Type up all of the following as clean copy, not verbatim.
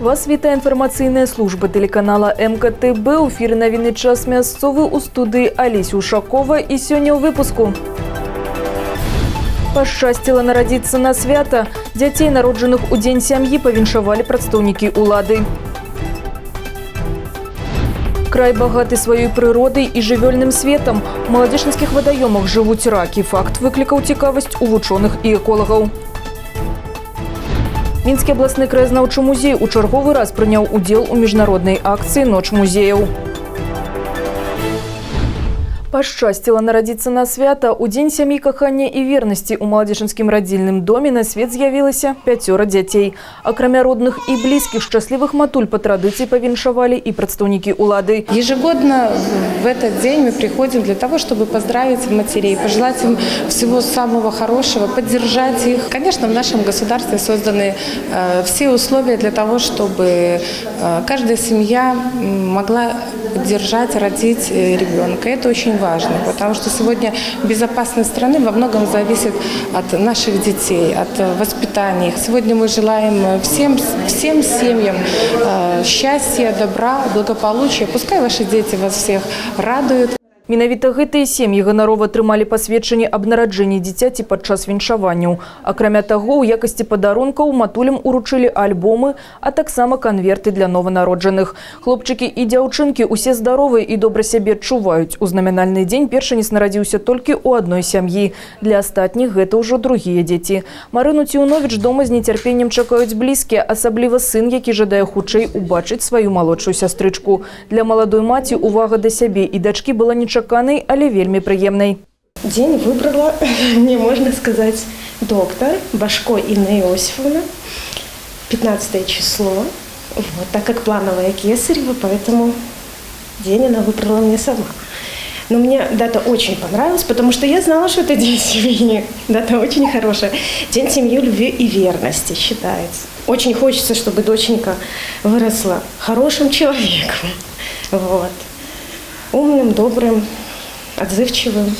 Вас вітае інфармацыйная служба телеканала МКТБ. У эфіры навіны час мясцовы, у студыі Алеся Ушакова. І сёння ў выпуску. Пашчасціла нарадзіцца на свята. Дзяцей, народжаных у дзень сям'і, павіншавалі прадстаўнікі улады. Край багаты сваёй прыродай і жывёльным светам. У маладзечынскіх вадаёмах жывуць ракі. Факт выклікаў цікавасць у вучоных і эколагаў. Мінскі абласны краязнаўчы музей у чарговы раз прыняў удзел у міжнароднай акцыі «Ноч музеяў». Пашчасціла нарадзіцца на свята. У дзень сям'і, кахання і вернасці ў маладзечынскім радзільным доме на свет з'явілася 5 дзяцей. Акрамя родных і блізкіх, шчаслівых матуль по традыцыі павіншавалі і прадстаўнікі улады. Ежегодно в этот день мы приходим для того, чтобы поздравить матерей, пожелать им всего самого хорошего, поддержать их. Конечно, в нашем государстве созданы все условия для того, чтобы каждая семья могла поддержать, родить ребенка. Это очень важно, потому что сегодня безопасность страны во многом зависит от наших детей, от воспитания их. Сегодня мы желаем всем семьям счастья, добра, благополучия. Пускай ваши дети вас всех радуют. Менавіта гэтыя сем'і ганарова атрымалі пасведчанне аб нараджэнні дзіцяці падчас віншаванняў. Акрамя таго, у якасці падарункаў матулям уручылі альбомы, а таксама канверты для нованароджаных. Хлопчыкі і дзяўчынкі усе здаровыя і добра сябе адчуваюць. У знамянальны дзень першанец нарадзіўся толькі ў адной сям'і. Для астатніх гэта ўжо другія дзеці. Марыну Ціўновіч дома з нецярпеннем чакаюць блізкія, асабліва сын, які жадае хутчэй убачыць сваю малодшую сястрычку. Для маладой маці увага да сябе і дачкі была нечаканай, але вельмі прыемнай. День выбрала, мне можно сказать, доктор Башко Инна Иосифовна, 15 число, вот, так как плановая кесарева, поэтому день она выбрала мне сама. Но мне дата очень понравилась, потому что я знала, что это день семьи. Дата очень хорошая. День семьи, любви и верности считается. Очень хочется, чтобы доченька выросла хорошим человеком. Вот. Умным, добрым, отзывчивым.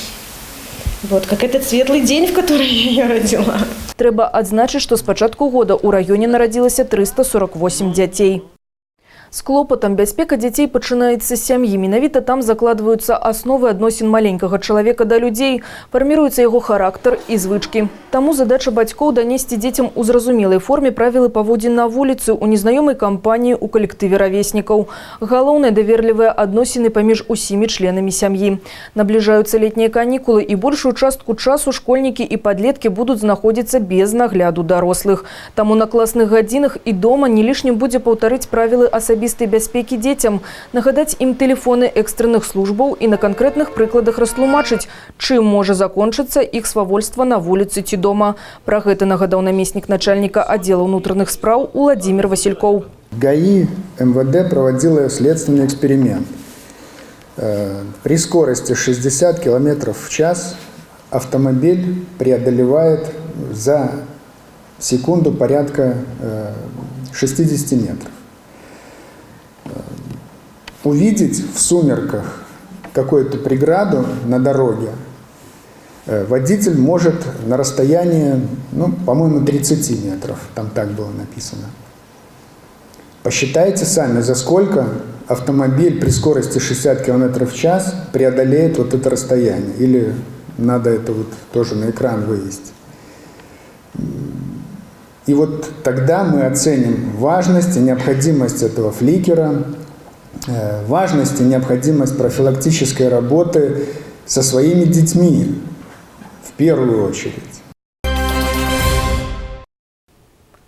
Вот, как этот светлый день, в который я ее родила. Трэба адзначыць, што з пачатку года ў раёне нарадзілася 348 дзяцей. З клопатам бяспека дзяцей пачынаецца з сям'і. Менавіта там закладваюцца асновы адносін маленькага чалавека да людзей, фарміруецца яго характар і звычкі. Таму задача бацькоў данесці дзецям у зразумелай форме правілы паводзін на вуліцы, у незнаёмай кампаніі, у калектыве равеснікаў. Галоўнае – даверлівыя адносіны паміж усімі членамі сям'і. Набліжаюцца летнія канікулы, і большую частку часу школьнікі і падлеткі будуць знаходзіцца без нагляду дарослых. Таму на класных гадзінах і дома не лішнім будзе паўтарыць правілы асабістай бяспекі дзецям, нагадаць ім тэлефоны экстранных службаў і на канкрэтных прыкладах растлумачыць, чым можа закончыцца іх свавольства на вуліцы ці дома. Пра гэта нагадаў намеснік начальніка отдела внутренних спраў Владимир Васильков. ГАИ МВД проводила следственный эксперимент. При скорости 60 км в час автомобиль преодолевает за секунду порядка 60 метров. Увидеть в сумерках какую-то преграду на дороге водитель может на расстоянии, по-моему, 30 метров. Там так было написано. Посчитайте сами, за сколько автомобиль при скорости 60 км в час преодолеет вот это расстояние. Или надо это вот тоже на экран вывести. И вот тогда мы оценим важность и необходимость этого фликера, важность и необходимость профилактической работы со своими детьми в первую очередь.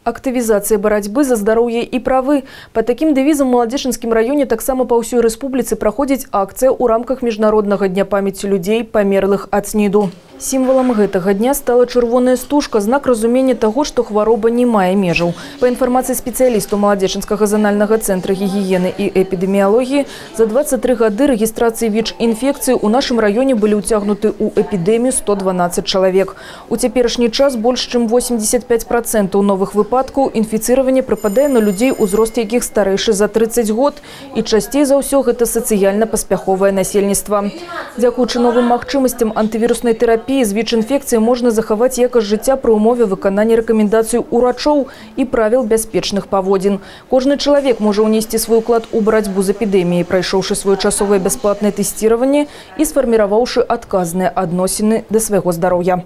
Актывізацыя барацьбы за здароўе і правы. Па такім дэвізам у Маладзечынскім раёне таксама па ўсёй рэспубліцы праходзіць акцыя ў рамках міжнароднага дня памяці людзей, памерлых ад СНІДу. Сімвалам гэтага дня стала чырвоная стужка, знак разумення таго, што хвароба не мае межаў. Па інфармацыі спецыялістаў Маладзечынскага занальнага цэнтра гігіены і эпідэміялогіі, за 23 гады рэгістрацыі ВІЧ-інфекцыі ў нашым раёне былі ўцягнуты ў эпідэмію 112 чалавек. У цяперашні час больш чым 85% новых выпадкаў інфіцыравання прыпадае на людзей, узрост якіх старэйшы за 30 год, і часцей за ўсё гэта сацыяльна паспяховае насельніцтва. Дзякуючы новым магчымасцям антывіруснай тэрапіі тэрапіі з ВІЧ-інфекцыяй можна захаваць якасць жыцця пры умове выканання рэкамендацый урачоў і правіл бяспечных паводзін. Кожны чалавек можа ўнесці свой уклад у барацьбу з эпідэміяй, прайшоўшы своечасовае бясплатнае тэсціраванне і сфарміраваўшы адказныя адносіны да свайго здароўя.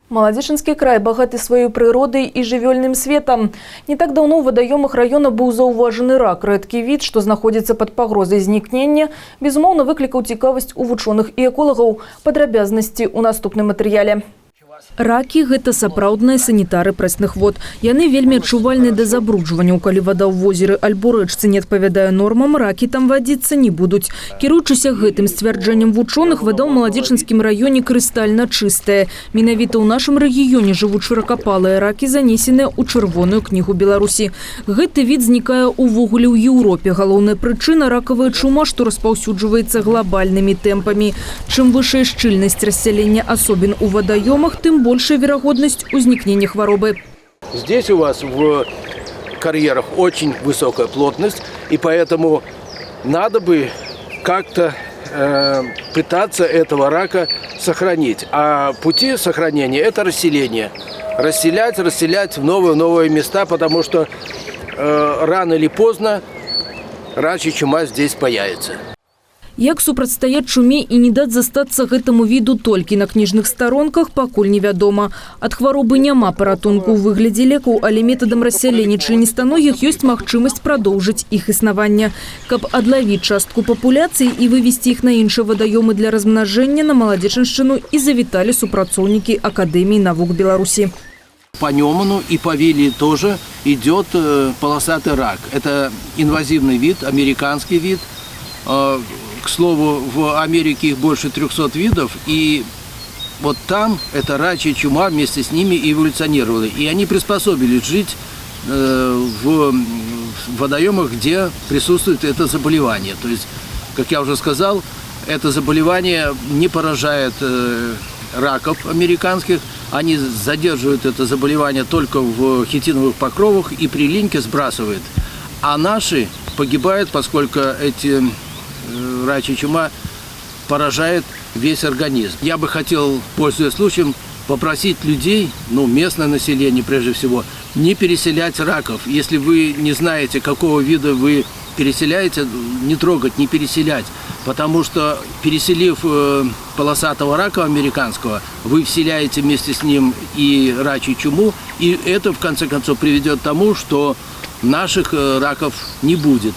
Маладзечынскі край багаты сваёй прыродай і жывёльным светам. Не так даўно ў вадаёмах раёна быў заўважаны рак. Рэдкі від, што знаходзіцца пад пагрозай знікнення, безумоўна выклікаў цікавасць у вучоных і эколагаў. Падрабязнасці ў наступным матэрыяле. Ракі – гэта сапраўдныя санітары прэсных вод. Яны вельмі адчувальныя да забруджванняў. Калі вада ў возеры альбо рэчцы не адпавядае нормам, ракі там вадзіцца не будуць. Кіруючыся гэтым сцвярджэннем вучоных, вада ў Маладзечынскім раёне крыстальна чыстая. Менавіта ў нашым рэгіёне жывуць шыракапалыя ракі, занесеныя ў Чырвоную кнігу Беларусі. Гэты від знікае ўвогуле ў Еўропе. Галоўная прычына – ракавая чума, што распаўсюджваецца глобальнымі тэмпамі. Чым вышэйшая шчыльнасць рассялення асобін у вадаёмах, тым большая вероятность узникнения хворобы. Здесь у вас в карьерах очень высокая плотность, и поэтому надо бы как-то пытаться этого рака сохранить. А пути сохранения – это расселение. Расселять в новые места, потому что рано или поздно рачья чума здесь появится. Як супрацьстаяць чуме і не даць застацца гэтаму віду толькі на кніжных старонках, пакуль невядома. Ад хваробы няма паратунку ў выглядзе лекаў, але метадам рассялення членістаногіх ёсць магчымасць прадоўжыць іх існаванне. Каб адлавіць частку папуляцыі і вывесці іх на іншыя вадаёмы для размнажэння, на Маладзечыншчыну і завіталі супрацоўнікі Акадэміі навук Беларусі. По Неману и по Вилии тоже идет полосатый рак. Это инвазивный вид, американский вид. К слову, в Америке их больше 300 видов, и вот там эта рачья чума вместе с ними эволюционировала. И они приспособились жить в водоемах, где присутствует это заболевание. То есть, как я уже сказал, это заболевание не поражает раков американских, они задерживают это заболевание только в хитиновых покровах и при линьке сбрасывают. А наши погибают, поскольку эти рачья чума поражает весь организм. Я бы хотел, пользуясь случаем, попросить людей, местное население прежде всего, не переселять раков. Если вы не знаете, какого вида вы переселяете, не трогать, не переселять. Потому что, переселив полосатого рака американского, вы вселяете вместе с ним и рачью чуму, и это, в конце концов, приведет к тому, что наших раков не будет.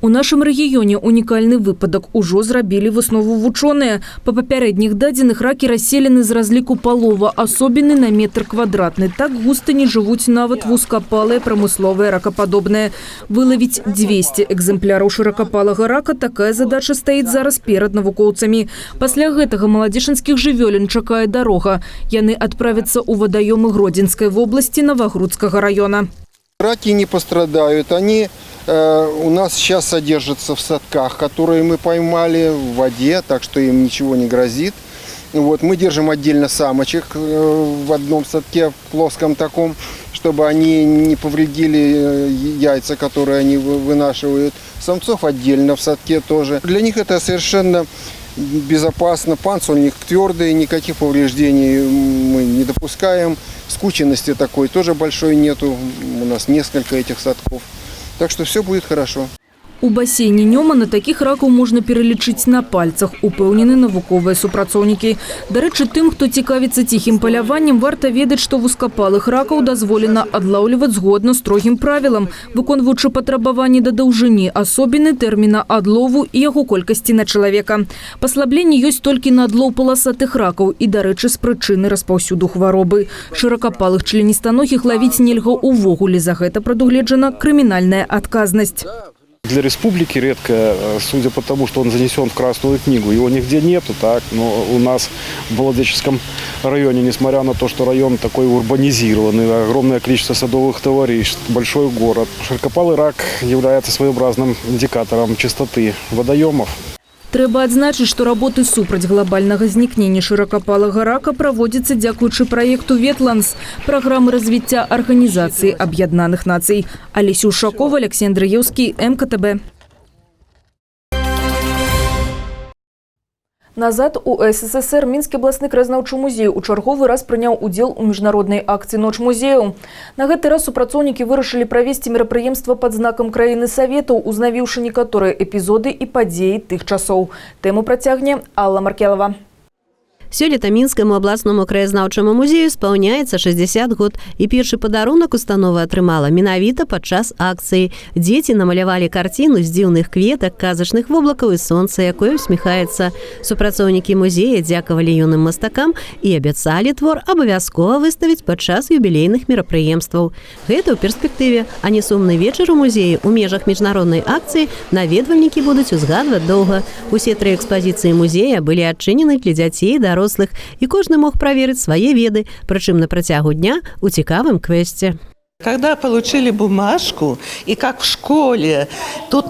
У нашым рэгіёне унікальны выпадак ужо зрабілі выснову вучоныя. Па папярэдніх дадзеных ракі расселены з разліку палова, асобіны на метр квадратны. Так густа не жывуць нават вузкапалыя прамысловыя ракападобныя. Вылавіць 200 экземпляраў шыракапалага рака – такая задача стаіць зараз перад навукоўцамі. Пасля гэтага маладзечынскіх жывёлін чакае дарога. Яны адправяцца ў вадаёмы Гродзенскай вобласці Новогрудскага раёна. Раки не пострадают, они у нас сейчас содержатся в садках, которые мы поймали в воде, так что им ничего не грозит. Мы держим отдельно самочек в одном садке, в плоском таком, чтобы они не повредили яйца, которые они вынашивают. Самцов отдельно в садке тоже. Для них это совершенно безопасно. Панцирь у них твердый, никаких повреждений мы не допускаем. Скученности такой тоже большой нету. У нас несколько этих садков. Так что все будет хорошо. У басейне Немана такіх ракаў можна пералічыць на пальцах, упэўнены навуковыя супрацоўнікі. Дарэчы, тым, хто цікавіцца ціхім паляваннем, варта ведаць, што вузкапалых ракаў дазволена адлаўліваць згодна строгім правілам, выконваючы патрабаванні да даўжыні асобіны, тэрміна адлову і яго колькасці на чалавека. Паслабленне ёсць толькі на адлоў паласатых ракаў і, дарэчы, з прычыны распаўсюду хваробы. Шыракапалых членістаногіх лавіць нельга ўвогуле, за гэта прадугледжана крымінальная адказнасць. Для республики редко, судя по тому, что он занесен в Красную книгу. Его нигде нету, так, но у нас в Баладеческом районе, несмотря на то, что район такой урбанизированный, огромное количество садовых товариществ, большой город, широкопалый рак является своеобразным индикатором чистоты водоемов. Трэба адзначыць, што работы супраць глобальнага знікнення шыракапалага рака праводзяцца дзякуючы праекту «Ветландс» – праграмы развіцця Арганізацыі Аб'яднаных Нацый. Алеся Ушакова, Алексей Андреевский, МКТБ. Назад у СССР Мінскі абласны краязнаўчы музей у чарговы раз прыняў удзел у міжнароднай акцыі «Ноч музею». На гэты раз супрацоўнікі вырашылі правесці мерапрыемства пад знакам краіны Саветаў, узнавіўшы некаторыя эпізоды і падзеі тых часоў. Тэму працягне Алла Маркелова. Сёлета Мінскаму абласному краязнаўчаму музею спаўняецца 60 год, і першы падарунак установа атрымала менавіта падчас акцыі. Дзеці намалявалі карціну з дзіўных кветак, казачных воблакаў і сонца, якое усміхаецца. Супрацоўнікі музея дзякавалі юным мастакам і абяцалі твор абавязкова выставіць падчас юбілейных мерапрыемстваў. Гэта ў перспектыве, а не сумны вечар у музеі ў межах міжнароднай акцыі наведвальнікі будуць узгадваць доўга. Усе 3 экспазіцыі музея былі адчынены для дзяцей і дарослых, и каждый мог проверить свои веды, причем на протягу дня у цікавым квесте. Когда получили бумажку, и как в школе, тут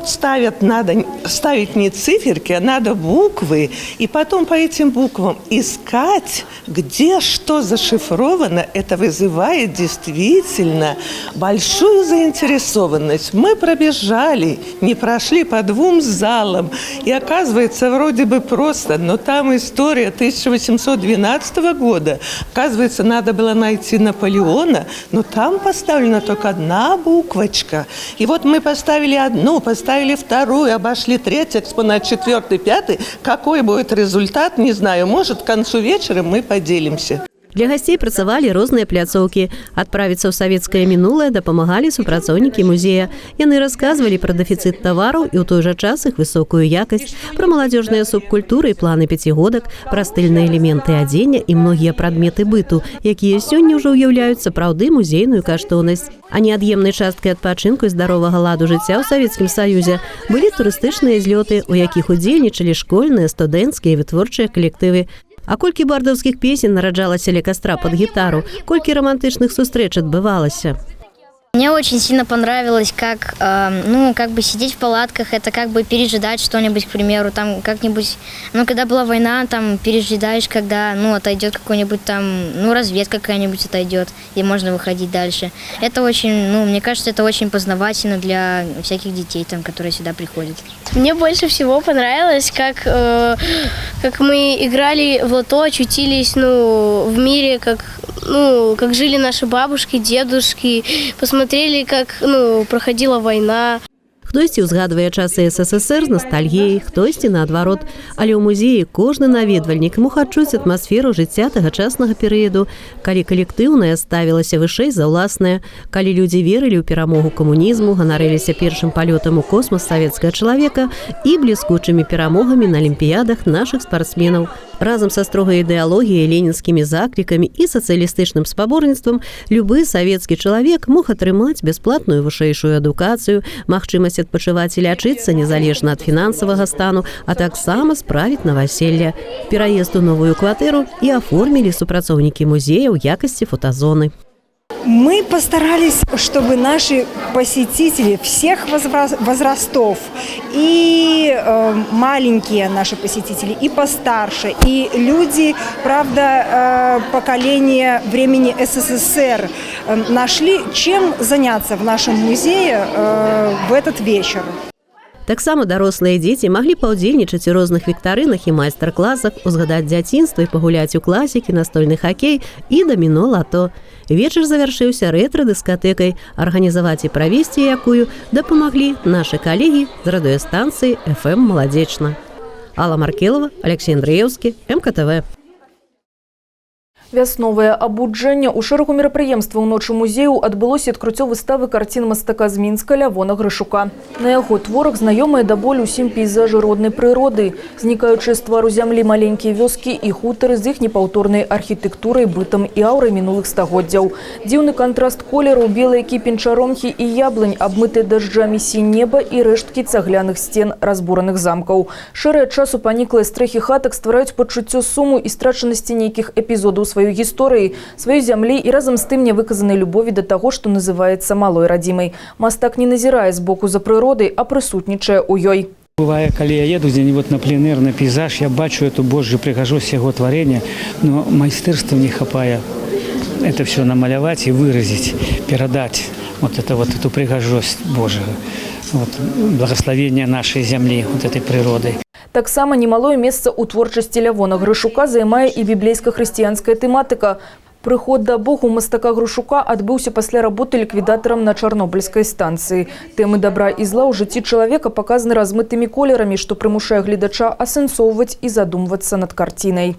надо ставить не циферки, а надо буквы, и потом по этим буквам искать, где что зашифровано, это вызывает действительно большую заинтересованность. Мы пробежали, не прошли по 2 залам, и оказывается, вроде бы просто, но там история 1812 года. Оказывается, надо было найти Наполеона, но там поставлена только 1 буквочка. И вот мы поставили 1, поставили 2, обошли 3, экспонат 4, 5. Какой будет результат, не знаю. Может, к концу вечера мы поделимся. Для гостей працавалі розныя пляцоўкі. Адправіцца ў савецкае мінулае дапамагалі супрацоўнікі музея. Яны расказвалі пра дэфіцыт тавараў і ў той жа час іх высокую якасць, пра маладзёжныя субкультуры і планы пяцігодак, пра стыльныя элементы адзення і многія прадметы быту, якія сёння ўжо ўяўляюць сапраўды музейную каштоўнасць. А неад'емнай часткай адпачынку і здаровага ладу жыцця ў Савецкім Саюзе былі турыстычныя злёты, у якіх удзельнічалі школьныя, студэнцкія і вытворчыя калектывы. А колькі бардаўскіх песен нараджалася ля кастра под гитару, колькі романтычных сустрэч адбывалася. Мне очень сильно понравилось, как, сидеть в палатках, это как бы пережидать что-нибудь, к примеру, там как-нибудь, когда была война, там пережидаешь, когда, отойдет какой-нибудь там, разведка какая-нибудь отойдет, и можно выходить дальше. Это очень, мне кажется, это очень познавательно для всяких детей, там, которые сюда приходят. Мне больше всего понравилось, как мы играли в лото, очутились, в мире, как жили наши бабушки, дедушки, посмотрели, как проходила война. Хтосьці ўзгадвае часы СССР з ностальгіяй, хтосьці наадварот. Але ў музеі кожны наведвальнік мог адчуць атмасферу жыцця тагачаснага перыяду, калі калектыўнае ставілася вышэй за ўласнае, калі людзі верылі ў перамогу камунізму, ганарыліся першым палётам у космас савецкага чалавека і бліскучымі перамогамі на алімпіядах нашых спартсменаў. Разам са строгай ідэалогіяй, ленінскімі заклікамі і сацыялістычным спаборніцтвам любы савецкі чалавек мог атрымаць бясплатную вышэйшую адукацыю, магчымасць адпачываць і лячыцца незалежна ад фінансавага стану, а таксама справіць наваселле. Пераезд у новую кватэру і аформілі супрацоўнікі музея ў якасці фотазоны. Мы постарались, чтобы наши посетители всех возрастов, и маленькие наши посетители, и постарше, и люди, правда, поколения времени СССР, нашли, чем заняться в нашем музее в этот вечер. Таксама дарослыя дзеці маглі паўдзельнічаць у розных віктарынах і майстар-класах, узгадаць дзяцінства і пагуляць у класікі, настольны хакей і даміно-лато. Вечар завяршыўся рэтра-дыскатэкай, арганізаваць і правесці якую дапамаглі нашы калегі з радыёстанцыі FM «Маладзечна». Алла Маркелова, Алексей Андреевский, МКТВ. Вясновае абуджэнне ў шэрагу мерапрыемстваў ночы музею адбылося адкрыццё выставы карцін мастака з Мінска Лявона Грышука. На яго творах знаёмыя да болю ўсім пейзажы роднай прыроды, знікаючыя з твару зямлі маленькія вёскі і хутары з іх непаўторнай архітэктурай, бытам і аўрай мінулых стагоддзяў. Дзіўны кантраст колеру, белыя кіпень чаромхі і яблынь, абмытыя дажджамі сінь неба і рэшткі цагляных сцен разбураных замкаў. Шэрыя часу паніклыя стрэхі хатак ствараюць пачуццё суму і страчанасці нейкіх эпізодаў сваёй гісторыі, сваёй зямлі і разам з тым нявыказанай любові да таго, што называецца малой радзімай. Мастак не назірае збоку за прыродай, а прысутнічае ў ёй. Бывае, калі я еду дзе-нибудь на пленэр, на пейзаж, я бачу эту Божью прыгажосць яго тварення, но майстэрства не хапае это все намаляваць і выразіць, перадаць эту прыгажосць Божьего, благословение нашей земли, этой природой. Таксама немалое месца ў творчасці Лявона Грышука займае і біблейска-хрысціянская тэматыка. Прыход да Богу мастака Грушука адбыўся пасля работы ліквідатарам на Чарнобыльскай станцыі. Тэмы добра і зла ў жыцці чалавека паказаны размытымі колерамі, што прымушае гледача асэнсоўваць і задумвацца над карцінай.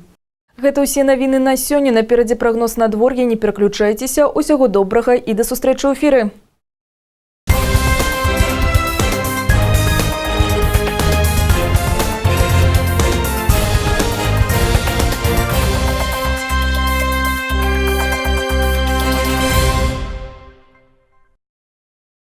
Гэта ўсе навіны на сёння. Наперадзе прагноз надвор'я. Не пераключайцеся. Усяго добрага і да сустрэчы ў эфіры.